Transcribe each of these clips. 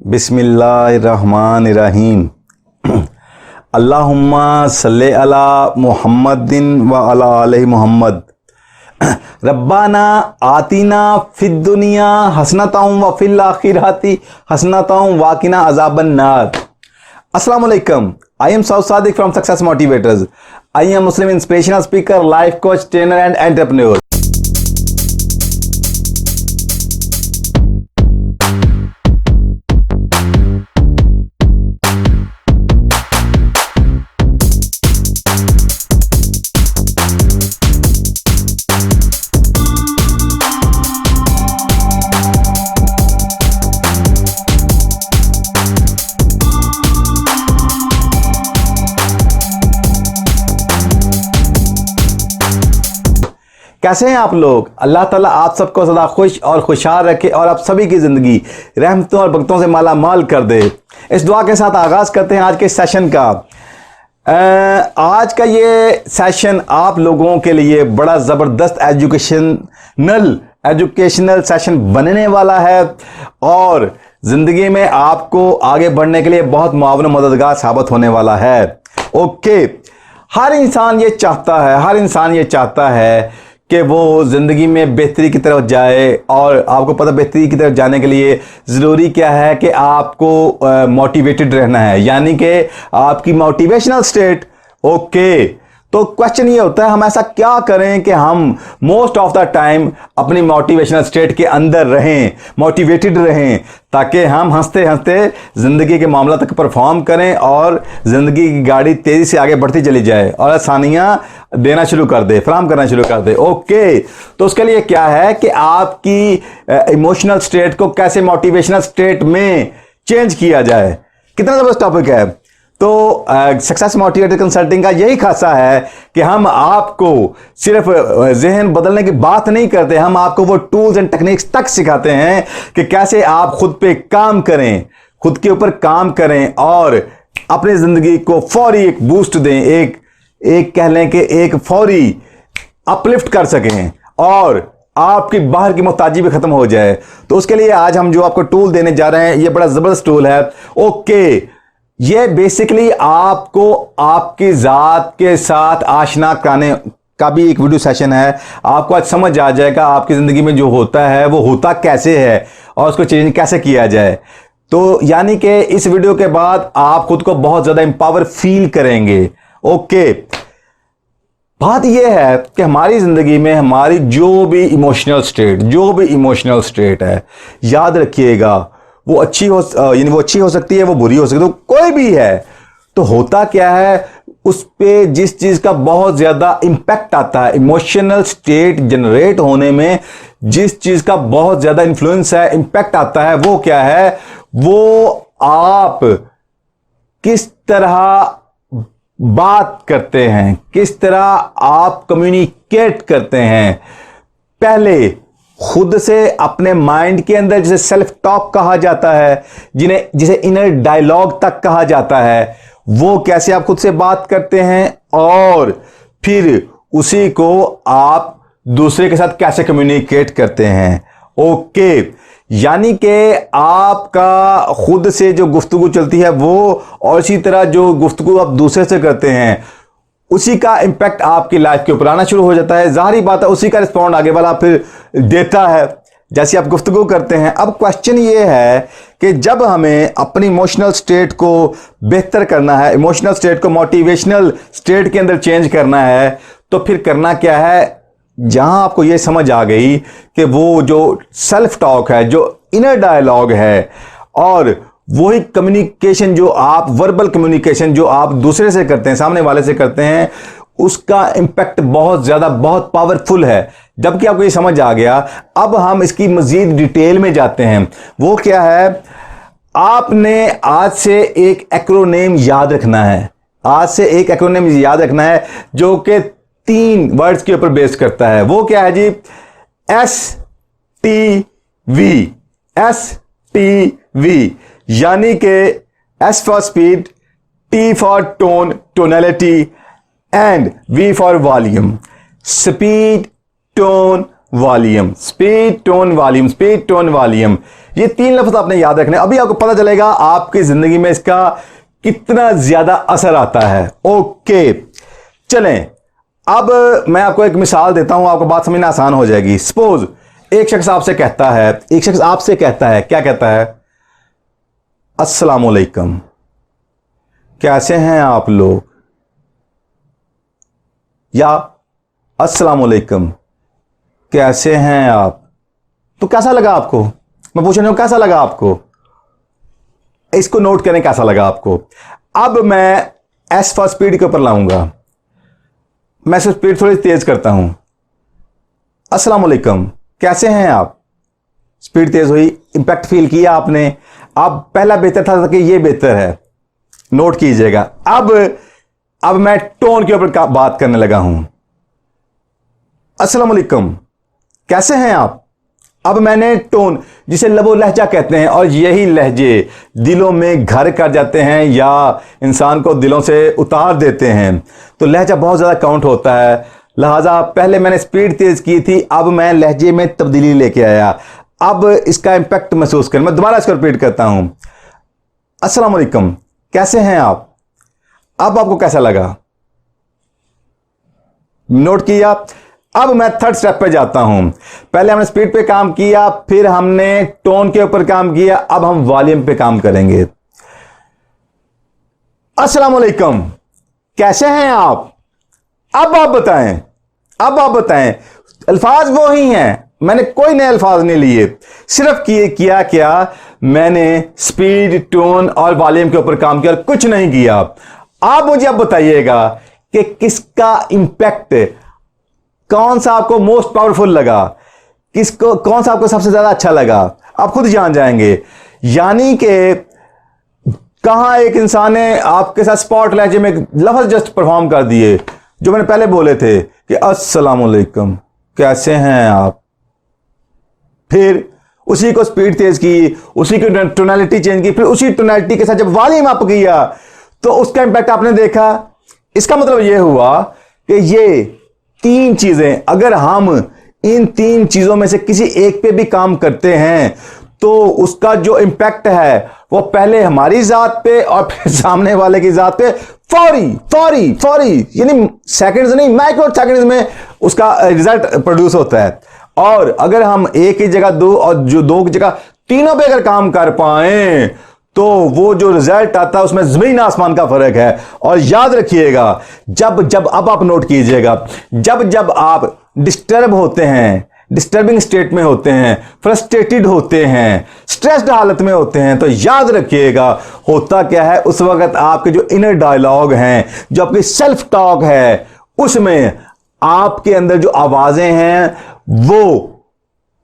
बिस्मिल्लाहिर्रहमानिर्रहीम। अल्लाहुम्मा सल्ले अला मुहम्मदिन व अला आले मुहम्मद। रब्बाना आतिना फिद दुनिया हसनतम व फिल आखिरती हसनतम वाकिना अज़ाबन नार। अस्सलाम वालेकुम। I am Saud Sadiq from Success Motivators. I am Muslim inspirational speaker, life coach, trainer and entrepreneur. कैसे हैं आप लोग? अल्लाह ताला आप सबको सदा खुश और खुशहाल रखे और आप सभी की ज़िंदगी रहमतों और बरकतों से माला माल कर दे। इस दुआ के साथ आगाज़ करते हैं आज के सेशन का। आज का ये सेशन आप लोगों के लिए बड़ा ज़बरदस्त एजुकेशनल सेशन बनने वाला है और ज़िंदगी में आपको आगे बढ़ने के लिए बहुत मुआवन मददगार साबित होने वाला है। ओके, हर इंसान ये चाहता है कि वो ज़िंदगी में बेहतरी की तरफ जाए और आपको पता बेहतरी की तरफ जाने के लिए ज़रूरी क्या है कि आपको मोटिवेटेड रहना है, यानी कि आपकी मोटिवेशनल स्टेट। ओके, तो क्वेश्चन ये होता है हम ऐसा क्या करें कि हम मोस्ट ऑफ द टाइम अपनी मोटिवेशनल स्टेट के अंदर रहें, मोटिवेटेड रहें, ताकि हम हंसते हंसते ज़िंदगी के मामला तक परफॉर्म करें और ज़िंदगी की गाड़ी तेज़ी से आगे बढ़ती चली जाए और आसानियाँ देना शुरू कर दे, फराहम करना शुरू कर दे। ओके, तो उसके लिए क्या है कि आपकी इमोशनल स्टेट को कैसे मोटिवेशनल स्टेट में चेंज किया जाए। कितना ज़बरदस्त टॉपिक है। तो सक्सेस मोटिवेटर कंसल्टिंग का यही खासा है कि हम आपको सिर्फ जहन बदलने की बात नहीं करते, हम आपको वो टूल्स एंड टेक्निक्स तक सिखाते हैं कि कैसे आप खुद पे काम करें, खुद के ऊपर काम करें और अपनी ज़िंदगी को फौरी एक बूस्ट दें, एक कह लें कि एक फौरी अपलिफ्ट कर सकें और आपकी बाहर की मोहताजी भी खत्म हो जाए। तो उसके लिए आज हम जो आपको टूल देने जा रहे हैं ये बड़ा ज़बरदस्त टूल है। ओके, ये बेसिकली आपको आपकी ज़ात के साथ आशना कराने का भी एक वीडियो सेशन है। आपको आज समझ आ जाएगा आपकी ज़िंदगी में जो होता है वो होता कैसे है और उसको चेंज कैसे किया जाए। तो यानी कि इस वीडियो के बाद आप खुद को बहुत ज़्यादा एम्पावर फील करेंगे। ओके, बात यह है कि हमारी ज़िंदगी में हमारी जो भी इमोशनल स्टेट है, याद रखिएगा वो अच्छी हो सकती है, वो बुरी हो सकती है, तो कोई भी है। तो होता क्या है, उस पे जिस चीज़ का बहुत ज़्यादा इम्पैक्ट आता है, इमोशनल स्टेट जनरेट होने में जिस चीज़ का बहुत ज़्यादा इन्फ्लुएंस है, इम्पैक्ट आता है, वो क्या है, वो आप किस तरह बात करते हैं, किस तरह आप कम्युनिकेट करते हैं। पहले खुद से अपने माइंड के अंदर जिसे सेल्फ टॉक कहा जाता है, जिसे इनर डायलॉग तक कहा जाता है, वो कैसे आप खुद से बात करते हैं और फिर उसी को आप दूसरे के साथ कैसे कम्युनिकेट करते हैं। ओके, यानी कि आपका खुद से जो गुफ्तगू चलती है वो और इसी तरह जो गुफ्तगू आप दूसरे से करते हैं उसी का इंपैक्ट आपकी लाइफ के ऊपर आना शुरू हो जाता है। जाहिर बात है उसी का रिस्पॉन्ड आगे वाला फिर देता है जैसे आप गुफ्तगू करते हैं। अब क्वेश्चन ये है कि जब हमें अपनी इमोशनल स्टेट को बेहतर करना है, इमोशनल स्टेट को मोटिवेशनल स्टेट के अंदर चेंज करना है, तो फिर करना क्या है। जहां आपको ये समझ आ गई कि वो जो सेल्फ टॉक है, जो इनर डायलॉग है और वही कम्युनिकेशन जो आप वर्बल कम्युनिकेशन जो आप दूसरे से करते हैं, सामने वाले से करते हैं, उसका इंपैक्ट बहुत ज़्यादा बहुत पावरफुल है। जबकि आपको ये समझ आ गया, अब हम इसकी मज़ीद डिटेल में जाते हैं। वो क्या है, आपने आज से एक एक्रोनेम याद रखना है। जो कि 3 वर्ड्स के ऊपर बेस करता है। वो क्या है जी, STV, यानी कि S for speed, T for tone, tonality and V for volume. Speed, tone, volume, speed, tone, volume, speed, tone, volume, ये 3 लफ्ज आपने याद रखने। अभी आपको पता चलेगा आपकी जिंदगी में इसका कितना ज्यादा असर आता है। ओके, चलें, अब मैं आपको एक मिसाल देता हूं, आपको बात समझना आसान हो जाएगी। सपोज एक शख्स आपसे कहता है, क्या कहता है? अस्सलाम वालेकुम, कैसे हैं आप लोग? या अस्सलाम वालेकुम, कैसे हैं आप? तो कैसा लगा आपको? मैं पूछ रहा हूं कैसा लगा आपको? इसको नोट करें, कैसा लगा आपको? अब मैं एस फॉर स्पीड के ऊपर लाऊंगा, मैं सिर्फ स्पीड थोड़ी तेज करता हूं। अस्सलाम वालेकुम, कैसे हैं आप? स्पीड तेज हुई, इंपैक्ट फील किया आपने। अब पहला बेहतर था कि ये बेहतर है, नोट कीजिएगा। अब मैं टोन के ऊपर बात करने लगा हूं। अस्सलाम वालेकुम, कैसे हैं आप? अब मैंने टोन, जिसे लबो लहजा कहते हैं, और यही लहजे दिलों में घर कर जाते हैं या इंसान को दिलों से उतार देते हैं, तो लहजा बहुत ज़्यादा काउंट होता है। लिहाजा पहले मैंने स्पीड तेज की थी, अब मैं लहजे में तब्दीली लेके आया। अब इसका इंपैक्ट महसूस करें। मैं दोबारा इसको रिपीट करता हूं। अस्सलाम वालेकुम, कैसे हैं आप? अब आपको कैसा लगा? नोट किया? अब मैं थर्ड स्टेप पे जाता हूं। पहले हमने स्पीड पे काम किया, फिर हमने टोन के ऊपर काम किया, अब हम वॉल्यूम पे काम करेंगे। अस्सलाम वालेकुम, कैसे हैं आप? अब आप बताएं। अल्फाज वो ही हैं, मैंने कोई नए अल्फाज नहीं लिए, सिर्फ किया क्या, मैंने स्पीड, टोन और वॉल्यूम के ऊपर काम किया और कुछ नहीं किया। आप मुझे अब बताइएगा कि किसका इंपैक्ट, कौन सा आपको मोस्ट पावरफुल लगा, कौन सा आपको सबसे ज्यादा अच्छा लगा, आप खुद जान जाएंगे। यानी कि कहां एक इंसान ने आपके साथ स्पॉट लहजे में लफ्ज जस्ट परफॉर्म कर दिए, जो मैंने पहले बोले थे कि अस्सलाम वालेकुम, कैसे हैं आप? फिर उसी को स्पीड तेज की, उसी की टोनैलिटी चेंज की, फिर उसी टोनैलिटी के साथ जब वॉल्यूम अप किया तो उसका इंपैक्ट आपने देखा। इसका मतलब यह हुआ कि ये 3 चीजें, अगर हम इन 3 चीजों में से किसी एक पे भी काम करते हैं तो उसका जो इंपैक्ट है वो पहले हमारी जात पे और फिर सामने वाले की जात पे फौरी यानी सेकंड्स नहीं, माइक्रो सेकंड्स में उसका रिजल्ट प्रोड्यूस होता है। और अगर हम एक ही जगह दो और जो 2 की जगह तीनों पे अगर काम कर पाए तो वो जो रिजल्ट आता है उसमें जमीन आसमान का फर्क है। और याद रखिएगा, जब अब आप नोट कीजिएगा, जब आप डिस्टर्ब होते हैं, डिस्टर्बिंग स्टेट में होते हैं, फ्रस्ट्रेटेड होते हैं, स्ट्रेस्ड हालत में होते हैं, तो याद रखिएगा होता क्या है, उस वक्त आपके जो इनर डायलॉग हैं, जो आपकी सेल्फ टॉक है, उसमें आपके अंदर जो आवाजें हैं वो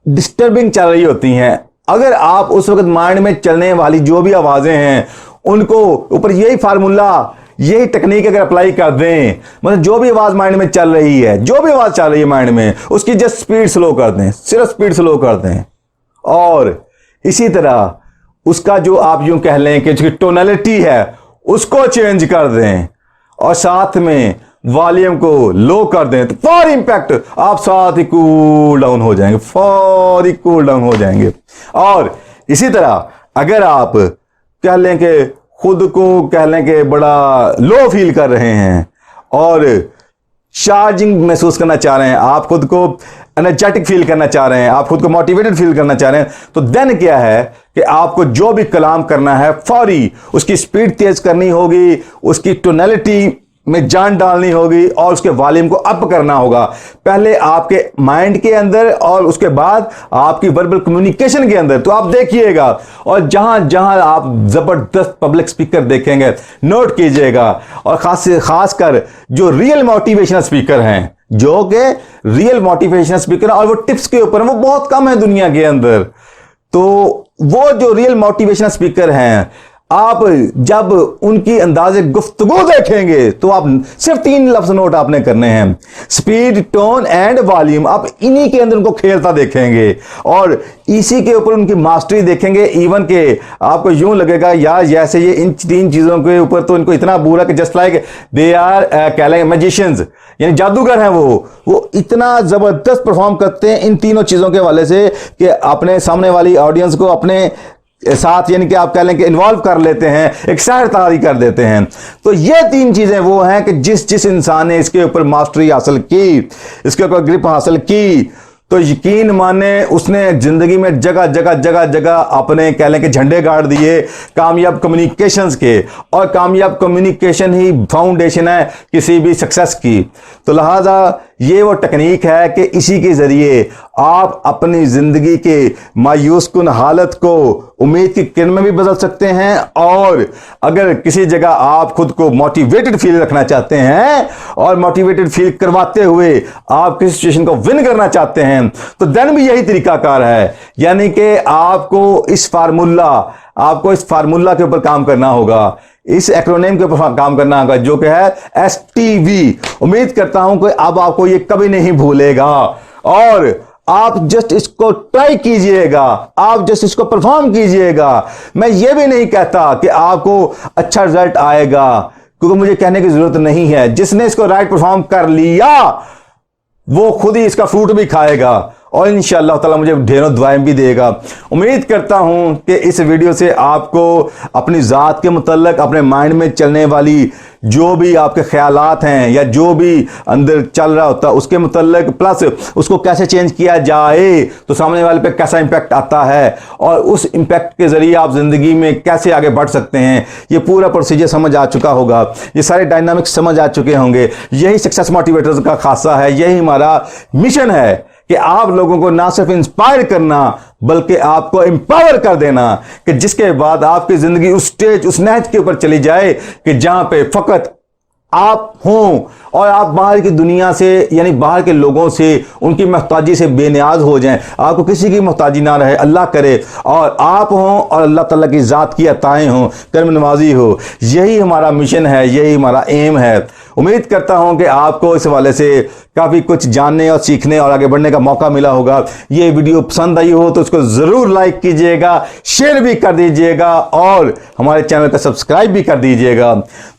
डिस्टर्बिंग चल रही होती हैं। अगर आप उस वक्त माइंड में चलने वाली जो भी आवाजें हैं उनको ऊपर यही फार्मूला, यही टेक्निक अगर अप्लाई कर दें, मतलब जो भी आवाज माइंड में चल रही है, जो भी आवाज चल रही है माइंड में, उसकी जस्ट स्पीड स्लो कर दें, सिर्फ स्पीड स्लो कर दें। और इसी तरह उसका जो आप यूं कह लें कि उसकी टोनैलिटी है उसको चेंज कर दें और साथ में वॉल्यूम को लो कर दें, तो फौरी इंपैक्ट, आप साथ ही कूल डाउन हो जाएंगे, फौरी कूल डाउन हो जाएंगे। और इसी तरह अगर आप कह लें कि खुद को कह लें कि बड़ा लो फील कर रहे हैं और चार्जिंग महसूस करना चाह रहे हैं, आप खुद को एनर्जेटिक फील करना चाह रहे हैं, आप खुद को मोटिवेटेड फील करना चाह रहे हैं, तो देन क्या है कि आपको जो भी कलाम करना है फौरी उसकी स्पीड तेज करनी होगी, उसकी टोनैलिटी में जान डालनी होगी और उसके वॉल्यूम को अप करना होगा, पहले आपके माइंड के अंदर और उसके बाद आपकी वर्बल कम्युनिकेशन के अंदर। तो आप देखिएगा, और जहां जहां आप जबरदस्त पब्लिक स्पीकर देखेंगे, नोट कीजिएगा, और खासकर जो रियल मोटिवेशनल स्पीकर हैं, जो कि रियल मोटिवेशनल स्पीकर और वो टिप्स के ऊपर, वो बहुत कम है दुनिया के अंदर। तो वो जो रियल मोटिवेशनल स्पीकर हैं, आप जब उनकी अंदाज़े गुफ्तगू देखेंगे तो आप सिर्फ 3 लफ्ज़ नोट आपने करने हैं, स्पीड, टोन एंड वॉल्यूम। आप इन्हीं के अंदर उनको खेलता देखेंगे और इसी के ऊपर उनकी मास्टरी देखेंगे। इवन के आपको यूं लगेगा यार जैसे ये इन 3 चीज़ों के ऊपर तो इनको इतना बुरा कि जस्ट लाइक दे आर कह लेंगे मैजिशियंस, यानी जादूगर हैं। वो इतना ज़बरदस्त परफॉर्म करते हैं इन तीनों चीज़ों के हवाले से कि अपने सामने वाली ऑडियंस को अपने साथ यानी कि आप कह लें कि इन्वॉल्व कर लेते हैं, एक सहर तारी कर देते हैं। तो ये 3 चीज़ें वो हैं कि जिस इंसान ने इसके ऊपर मास्टरी हासिल की, इसके ऊपर ग्रिप हासिल की, तो यकीन माने उसने जिंदगी में जगह अपने कह लें कि झंडे गाड़ दिए कामयाब कम्युनिकेशंस के, और कामयाब कम्युनिकेशन ही फाउंडेशन है किसी भी सक्सेस की। तो लिहाजा ये वो टेक्निक है कि इसी के ज़रिए आप अपनी ज़िंदगी के मायूस कुन हालत को उम्मीद की किरण में भी बदल सकते हैं, और अगर किसी जगह आप खुद को मोटिवेटेड फील रखना चाहते हैं और मोटिवेटेड फील करवाते हुए आप किसी सिचुएशन को विन करना चाहते हैं, तो देन भी यही तरीकाकार है। यानी कि आपको इस फार्मूला के ऊपर काम करना होगा, इस एक्रोनिम के ऊपर काम करना होगा जो कि है STV। उम्मीद करता हूं कि अब आपको ये कभी नहीं भूलेगा और आप जस्ट इसको ट्राई कीजिएगा, आप जस्ट इसको परफॉर्म कीजिएगा। मैं ये भी नहीं कहता कि आपको अच्छा रिजल्ट आएगा, क्योंकि मुझे कहने की जरूरत नहीं है। जिसने इसको राइट परफॉर्म कर लिया वो खुद ही इसका फ्रूट भी खाएगा और इंशाअल्लाह ताला मुझे ढेरों दुआएं भी देगा। उम्मीद करता हूं कि इस वीडियो से आपको अपनी ज़ात के मुतल्लिक, अपने माइंड में चलने वाली जो भी आपके ख्यालात हैं या जो भी अंदर चल रहा होता है उसके मुतल्लिक, प्लस उसको कैसे चेंज किया जाए तो सामने वाले पे कैसा इंपैक्ट आता है और उस इंपैक्ट के ज़रिए आप ज़िंदगी में कैसे आगे बढ़ सकते हैं, ये पूरा प्रोसीजर समझ आ चुका होगा, ये सारे डायनामिक्स समझ आ चुके होंगे। यही सक्सेस मोटिवेटर्स का खासा है, यही हमारा मिशन है कि आप लोगों को ना सिर्फ इंस्पायर करना बल्कि आपको एम्पावर कर देना, कि जिसके बाद आपकी जिंदगी उस स्टेज, उस नहज के ऊपर चली जाए कि जहां पे फकत आप हों और आप बाहर की दुनिया से यानी बाहर के लोगों से उनकी मोहताजी से बेनियाज हो जाएं, आपको किसी की मोहताजी ना रहे, अल्लाह करे, और आप हों और अल्लाह ताला की ज़ात की अताएं हों, कर्म नवाजी हो। यही हमारा मिशन है, यही हमारा एम है। उम्मीद करता हूं कि आपको इस हवाले से काफ़ी कुछ जानने और सीखने और आगे बढ़ने का मौका मिला होगा। ये वीडियो पसंद आई हो तो उसको ज़रूर लाइक कीजिएगा, शेयर भी कर दीजिएगा और हमारे चैनल को सब्सक्राइब भी कर दीजिएगा।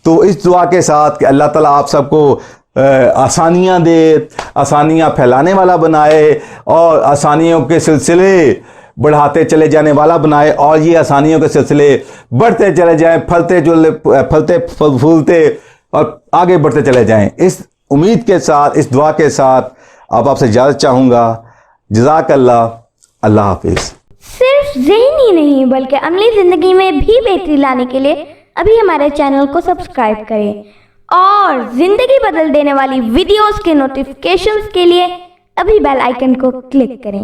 तो इस दुआ के साथ कि अल्लाह ताला आप सबको आसानियाँ दे, आसानियाँ फैलाने वाला बनाए और आसानियों के सिलसिले बढ़ाते चले जाने वाला बनाए, और ये आसानियों के सिलसिले बढ़ते चले जाएं, फलते फूलते और आगे बढ़ते चले जाएं। इस उम्मीद के साथ, इस दुआ के साथ अब आपसे इजाज़त चाहूँगा। जज़ाकल्लाह, अल्लाह हाफिज़। सिर्फ ज़हनी नहीं बल्कि अमली ज़िंदगी में भी बेहतरी लाने के लिए अभी हमारे चैनल को सब्सक्राइब करें और ज़िंदगी बदल देने वाली वीडियोस के नोटिफिकेशंस के लिए अभी बेल आइकन को क्लिक करें।